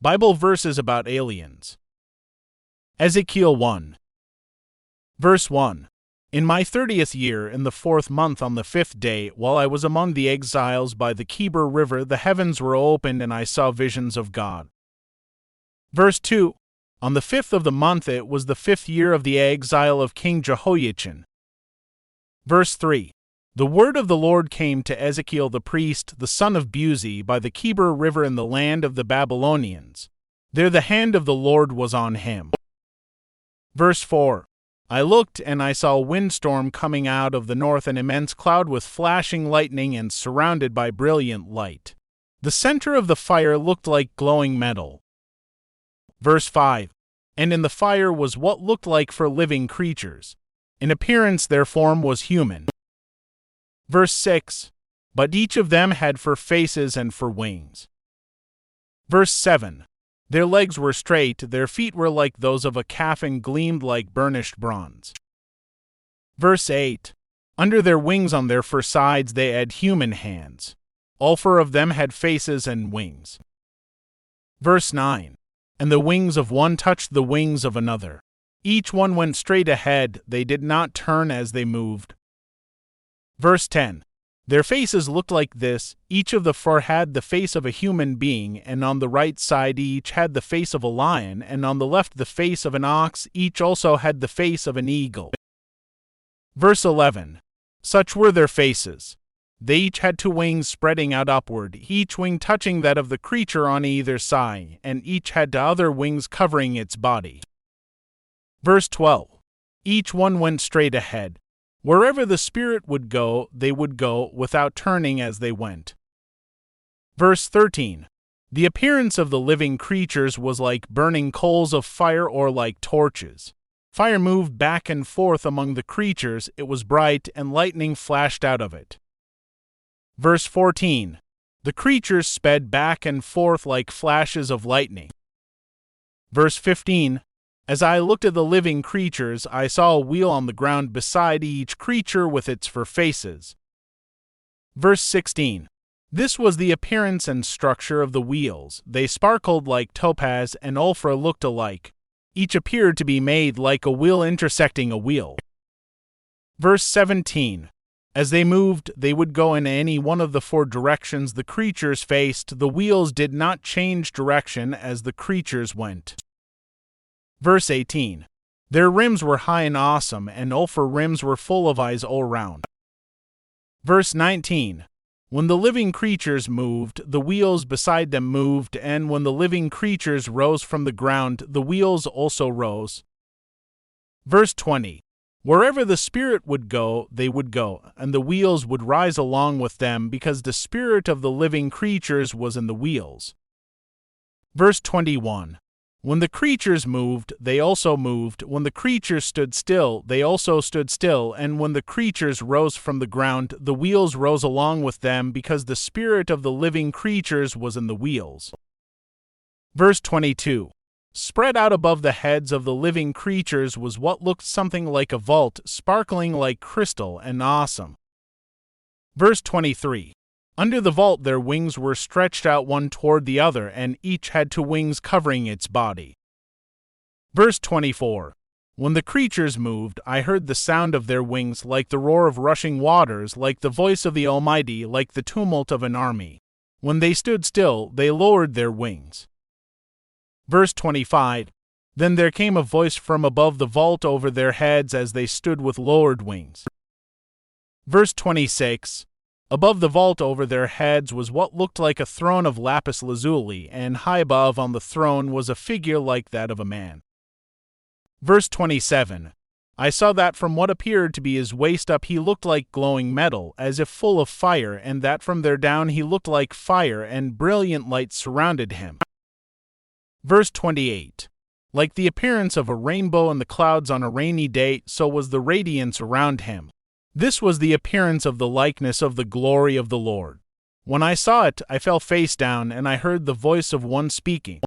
Bible verses about aliens. Ezekiel 1. Verse 1. In my 30th year, in the 4th month on the 5th day, while I was among the exiles by the Kebir River, the heavens were opened, and I saw visions of God. Verse 2. On the 5th of the month, it was the 5th year of the exile of King Jehoiachin. Verse 3. The word of the Lord came to Ezekiel the priest, the son of Buzi, by the Kebir River in the land of the Babylonians. There the hand of the Lord was on him. Verse 4. I looked, and I saw a windstorm coming out of the north, an immense cloud with flashing lightning and surrounded by brilliant light. The center of the fire looked like glowing metal. Verse 5. And in the fire was what looked like for living creatures. In appearance their form was human. Verse 6. But each of them had 4 faces and 4 wings. Verse 7. Their legs were straight, their feet were like those of a calf and gleamed like burnished bronze. Verse 8. Under their wings on their 4 sides they had human hands. All 4 of them had faces and wings. Verse 9. And the wings of one touched the wings of another. Each one went straight ahead, they did not turn as they moved. Verse 10. Their faces looked like this, each of the 4 had the face of a human being, and on the right side each had the face of a lion, and on the left the face of an ox, each also had the face of an eagle. Verse 11. Such were their faces. They each had 2 wings spreading out upward, each wing touching that of the creature on either side, and each had 2 other wings covering its body. Verse 12. Each one went straight ahead. Wherever the Spirit would go, they would go, without turning as they went. Verse 13. The appearance of the living creatures was like burning coals of fire or like torches. Fire moved back and forth among the creatures, it was bright, and lightning flashed out of it. Verse 14. The creatures sped back and forth like flashes of lightning. Verse 15. As I looked at the living creatures, I saw a wheel on the ground beside each creature with its 4 faces. Verse 16. This was the appearance and structure of the wheels. They sparkled like topaz, and all 4 looked alike. Each appeared to be made like a wheel intersecting a wheel. Verse 17. As they moved, they would go in any one of the 4 directions the creatures faced. The wheels did not change direction as the creatures went. Verse 18. Their rims were high and awesome, and all 4 rims were full of eyes all round. Verse 19. When the living creatures moved, the wheels beside them moved, and when the living creatures rose from the ground, the wheels also rose. Verse 20. Wherever the Spirit would go, they would go, and the wheels would rise along with them, because the spirit of the living creatures was in the wheels. Verse 21. When the creatures moved, they also moved. When the creatures stood still, they also stood still. And when the creatures rose from the ground, the wheels rose along with them, because the spirit of the living creatures was in the wheels. Verse 22. Spread out above the heads of the living creatures was what looked something like a vault, sparkling like crystal and awesome. Verse 23. Under the vault their wings were stretched out one toward the other, and each had 2 wings covering its body. Verse 24. When the creatures moved, I heard the sound of their wings like the roar of rushing waters, like the voice of the Almighty, like the tumult of an army. When they stood still, they lowered their wings. Verse 25. Then there came a voice from above the vault over their heads as they stood with lowered wings. Verse 26. Above the vault over their heads was what looked like a throne of lapis lazuli, and high above on the throne was a figure like that of a man. Verse 27. I saw that from what appeared to be his waist up he looked like glowing metal, as if full of fire, and that from there down he looked like fire, and brilliant light surrounded him. Verse 28. Like the appearance of a rainbow in the clouds on a rainy day, so was the radiance around him. This was the appearance of the likeness of the glory of the Lord. When I saw it, I fell face down, and I heard the voice of one speaking.